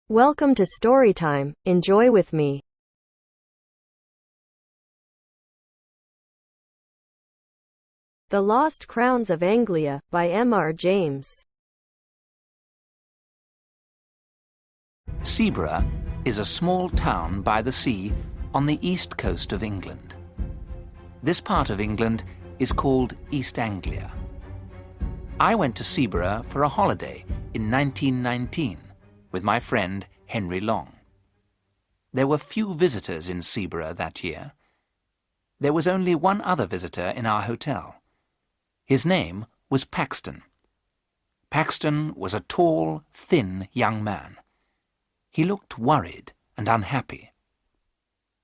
Welcome to Storytime. Enjoy with me. The Lost Crowns of Anglia by M.R. James. Seaburgh is a small town by the sea on the east coast of England. This part of England is called East Anglia. I went to Seaburgh for a holiday in 1919 with my friend Henry Long. There were few visitors in Seaburgh that year. There was only one other visitor in our hotel. His name was Paxton. Paxton was a tall, thin young man. He looked worried and unhappy.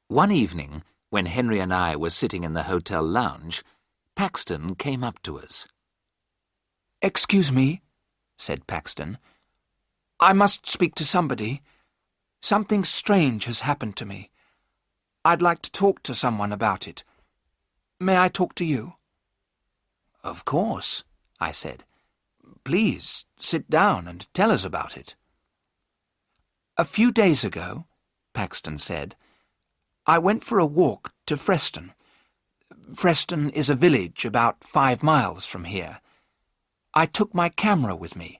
One evening, when Henry and I were sitting in the hotel lounge, Paxton came up to us. "Excuse me," said Paxton. "I must speak to somebody. Something strange has happened to me. I'd like to talk to someone about it. May I talk to you?" "Of course," I said. "Please sit down and tell us about it." "A few days ago," Paxton said, "I went for a walk to Freston. Freston is a village about 5 miles from here. I took my camera with me.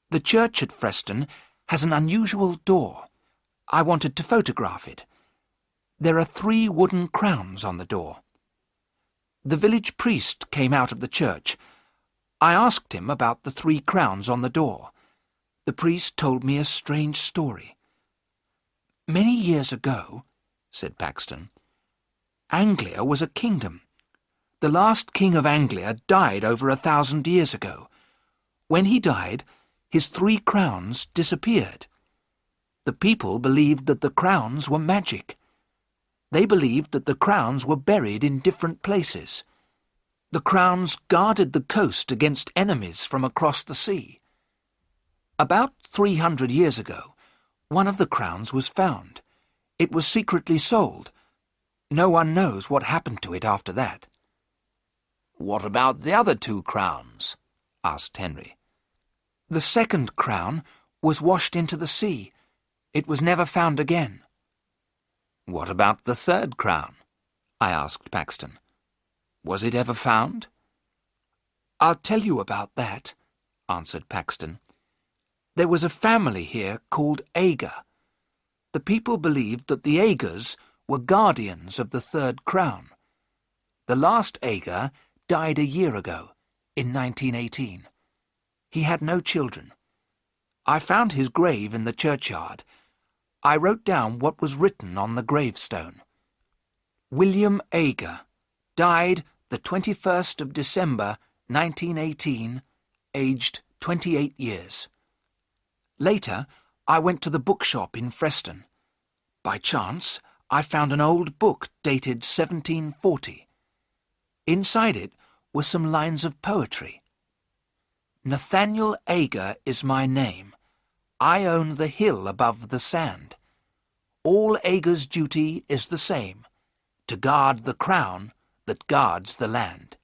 The church at Freston has an unusual door. I wanted to photograph it. There are 3 wooden crowns on the door. The village priest came out of the church. I asked him about the 3 crowns on the door. The priest told me a strange story. Many years ago," said Paxton, "Anglia was a kingdom. The last king of Anglia died over 1,000 years ago. When he died, his 3 crowns disappeared. The people believed that the crowns were magic. They believed that the crowns were buried in different places. The crowns guarded the coast against enemies from across the sea. About 300 years ago, one of the crowns was found. It was secretly sold. No one knows what happened to it after that." "What about the other 2 crowns?" asked Henry. "The second crown was washed into the sea. It was never found again." "What about the 3rd crown?" I asked Paxton. "Was it ever found?" "I'll tell you about that," answered Paxton. "There was a family here called Ager. The people believed that the Agers were guardians of the 3rd crown. The last Ager died a year ago, in 1918. He had no children. I found his grave in the churchyard. I wrote down what was written on the gravestone. William Ager died the 21st of December, 1918, aged 28 years. Later, I went to the bookshop in Freston. By chance, I found an old book dated 1740. Inside it were some lines of poetry. "Nathaniel Ager is my name. I own the hill above the sand. All Ager's duty is the same, to guard the crown that guards the land.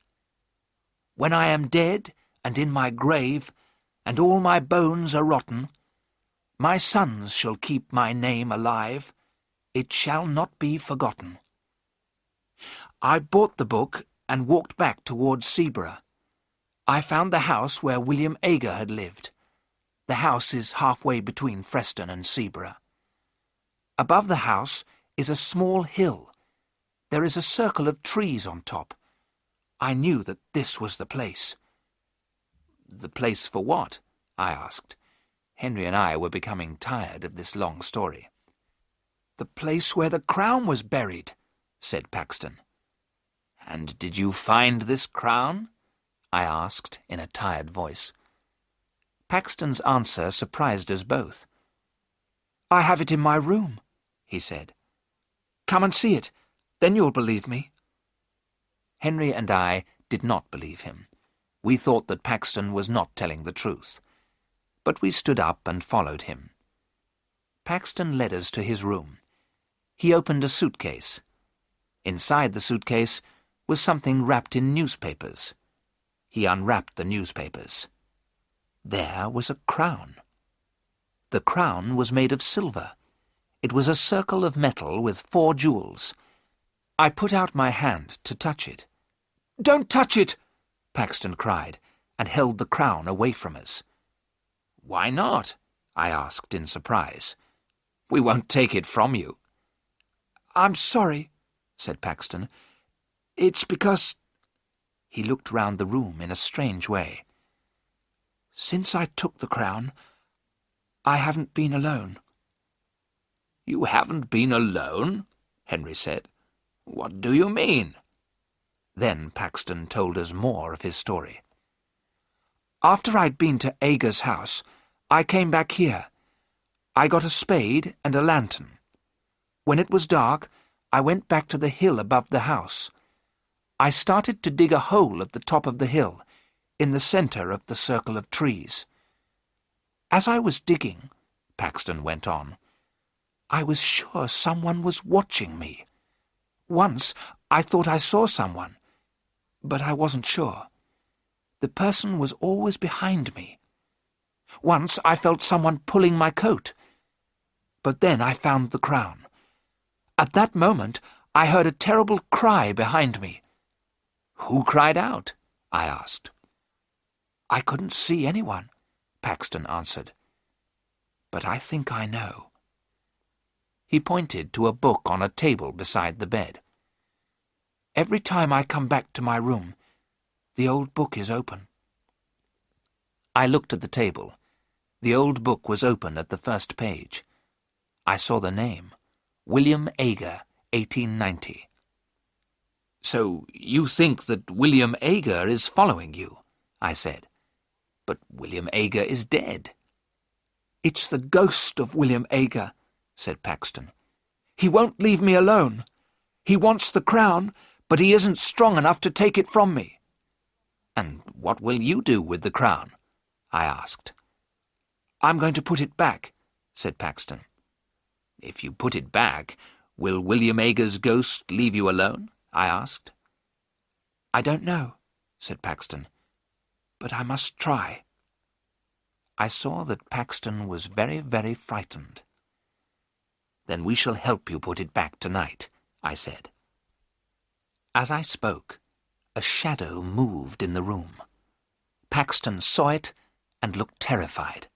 When I am dead and in my grave, and all my bones are rotten, my sons shall keep my name alive. It shall not be forgotten." I bought the book and walked back towards Seaburgh. I found the house where William Ager had lived. The house is halfway between Freston and Seaburgh. Above the house is a small hill. There is a circle of trees on top. I knew that this was the place. "The place for what?" I asked. Henry and I were becoming tired of this long story. "The place where the crown was buried," said Paxton. "And did you find this crown?" I asked in a tired voice. Paxton's answer surprised us both. "I have it in my room," he said. "Come and see it, then you'll believe me." Henry and I did not believe him. We thought that Paxton was not telling the truth. But we stood up and followed him. Paxton led us to his room. He opened a suitcase. Inside the suitcase was something wrapped in newspapers. He unwrapped the newspapers. There was a crown. The crown was made of silver. It was a circle of metal with 4 jewels. I put out my hand to touch it. "Don't touch it!" Paxton cried, and held the crown away from us. "Why not?" I asked in surprise. "We won't take it from you." "I'm sorry," said Paxton. "It's because—" He looked round the room in a strange way. "Since I took the crown, I haven't been alone." "You haven't been alone?" Henry said. "What do you mean?" Then Paxton told us more of his story. "After I'd been to Aga's house, I came back here. I got a spade and a lantern. When it was dark, I went back to the hill above the house. I started to dig a hole at the top of the hill, in the centre of the circle of trees. As I was digging," Paxton went on, "I was sure someone was watching me. Once I thought I saw someone, but I wasn't sure. The person was always behind me. Once I felt someone pulling my coat. But then I found the crown. At that moment I heard a terrible cry behind me." "Who cried out?" I asked. "I couldn't see anyone," Paxton answered. "But I think I know." He pointed to a book on a table beside the bed. "Every time I come back to my room, the old book is open." I looked at the table. The old book was open at the first page. I saw the name, William Aga, 1890. "So you think that William Aga is following you?" I said. "But William Aga is dead." "It's the ghost of William Aga," said Paxton. "He won't leave me alone. He wants the crown, but he isn't strong enough to take it from me." "And what will you do with the crown?" I asked. "I'm going to put it back," said Paxton. "If you put it back, will William Aga's ghost leave you alone?" I asked. "I don't know," said Paxton, "but I must try." I saw that Paxton was very, very frightened. "Then we shall help you put it back tonight," I said. As I spoke, a shadow moved in the room. Paxton saw it and looked terrified.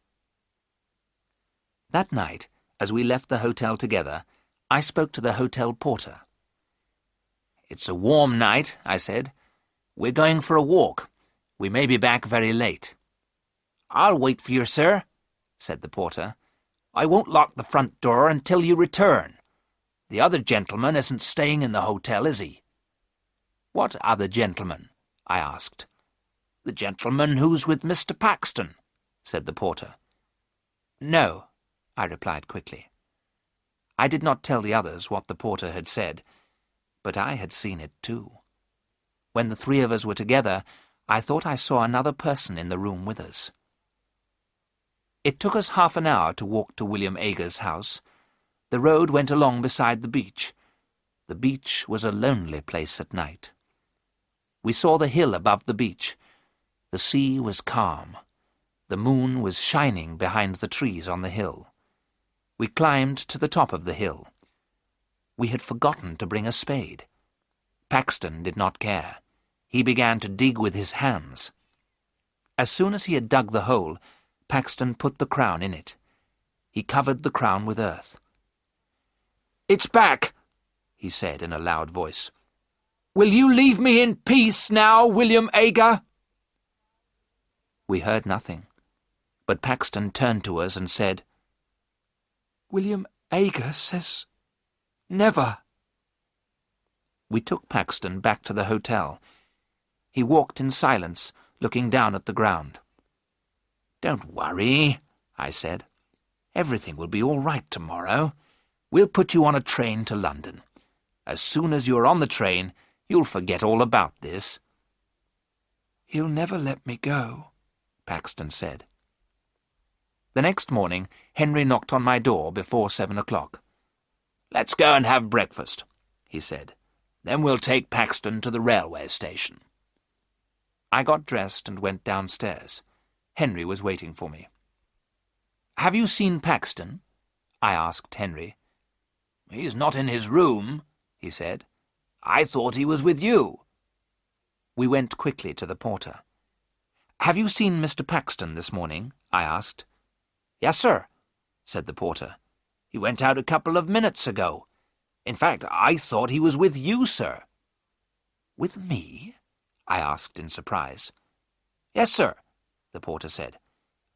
That night, as we left the hotel together, I spoke to the hotel porter. "It's a warm night," I said. "We're going for a walk. We may be back very late." "I'll wait for you, sir," said the porter. "I won't lock the front door until you return. The other gentleman isn't staying in the hotel, is he?" "What other gentleman?" I asked. "The gentleman who's with Mr. Paxton," said the porter. "No," I replied quickly. I did not tell the others what the porter had said, but I had seen it too. When the 3 of us were together, I thought I saw another person in the room with us. It took us half an hour to walk to William Aga's house. The road went along beside the beach. The beach was a lonely place at night. We saw the hill above the beach. The sea was calm. The moon was shining behind the trees on the hill. We climbed to the top of the hill. We had forgotten to bring a spade. Paxton did not care. He began to dig with his hands. As soon as he had dug the hole, Paxton put the crown in it. He covered the crown with earth. "It's back," he said in a loud voice. "Will you leave me in peace now, William Aga?" We heard nothing, but Paxton turned to us and said, "William Aga says never." We took Paxton back to the hotel. He walked in silence, looking down at the ground. "Don't worry," I said. "Everything will be all right tomorrow. We'll put you on a train to London. As soon as you're on the train, you'll forget all about this." "He'll never let me go," Paxton said. The next morning, Henry knocked on my door before 7 o'clock. "Let's go and have breakfast," he said. "Then we'll take Paxton to the railway station." I got dressed and went downstairs. Henry was waiting for me. "Have you seen Paxton?" I asked Henry. "He's not in his room," he said. "I thought he was with you." We went quickly to the porter. "Have you seen Mr. Paxton this morning?" I asked. "Yes, sir," said the porter. "He went out a couple of minutes ago. In fact, I thought he was with you, sir." "With me?" I asked in surprise. "Yes, sir," the porter said.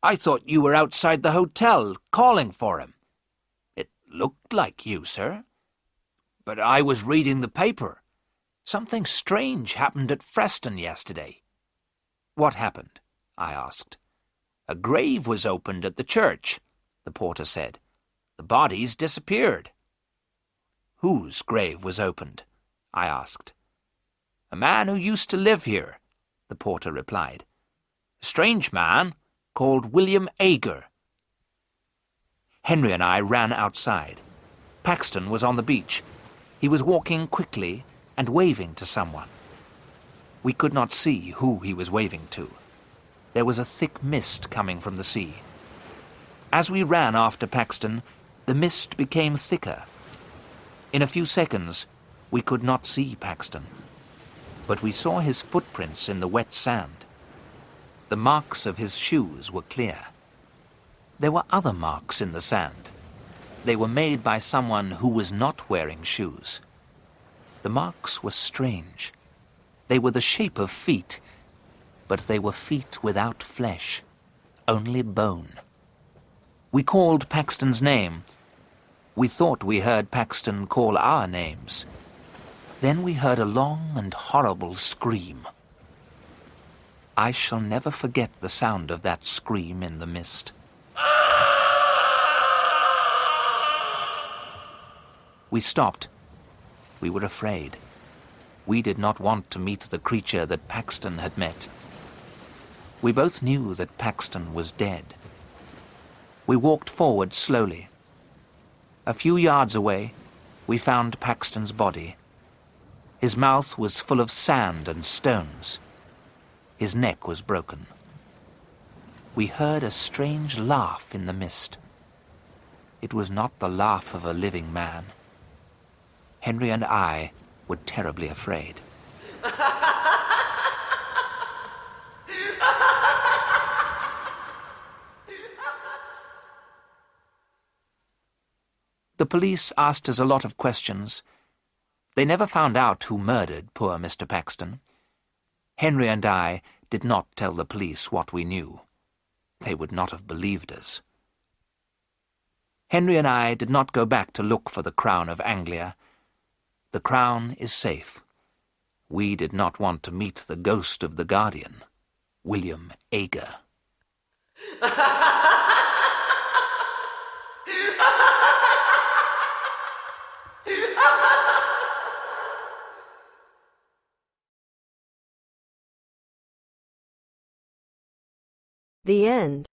"I thought you were outside the hotel, calling for him. It looked like you, sir. But I was reading the paper. Something strange happened at Freston yesterday." "What happened?" I asked. "A grave was opened at the church," the porter said. "The bodies disappeared." "Whose grave was opened?" I asked. "A man who used to live here," the porter replied. "A strange man called William Ager." Henry and I ran outside. Paxton was on the beach. He was walking quickly and waving to someone. We could not see who he was waving to. There was a thick mist coming from the sea. As we ran after Paxton, the mist became thicker. In a few seconds, we could not see Paxton, but we saw his footprints in the wet sand. The marks of his shoes were clear. There were other marks in the sand. They were made by someone who was not wearing shoes. The marks were strange. They were the shape of feet, but they were feet without flesh, only bone. We called Paxton's name. We thought we heard Paxton call our names. Then we heard a long and horrible scream. I shall never forget the sound of that scream in the mist. We stopped. We were afraid. We did not want to meet the creature that Paxton had met. We both knew that Paxton was dead. We walked forward slowly. A few yards away, we found Paxton's body. His mouth was full of sand and stones. His neck was broken. We heard a strange laugh in the mist. It was not the laugh of a living man. Henry and I were terribly afraid. The police asked us a lot of questions. They never found out who murdered poor Mr. Paxton. Henry and I did not tell the police what we knew. They would not have believed us. Henry and I did not go back to look for the crown of Anglia. The crown is safe. We did not want to meet the ghost of the guardian, William Ager. The end.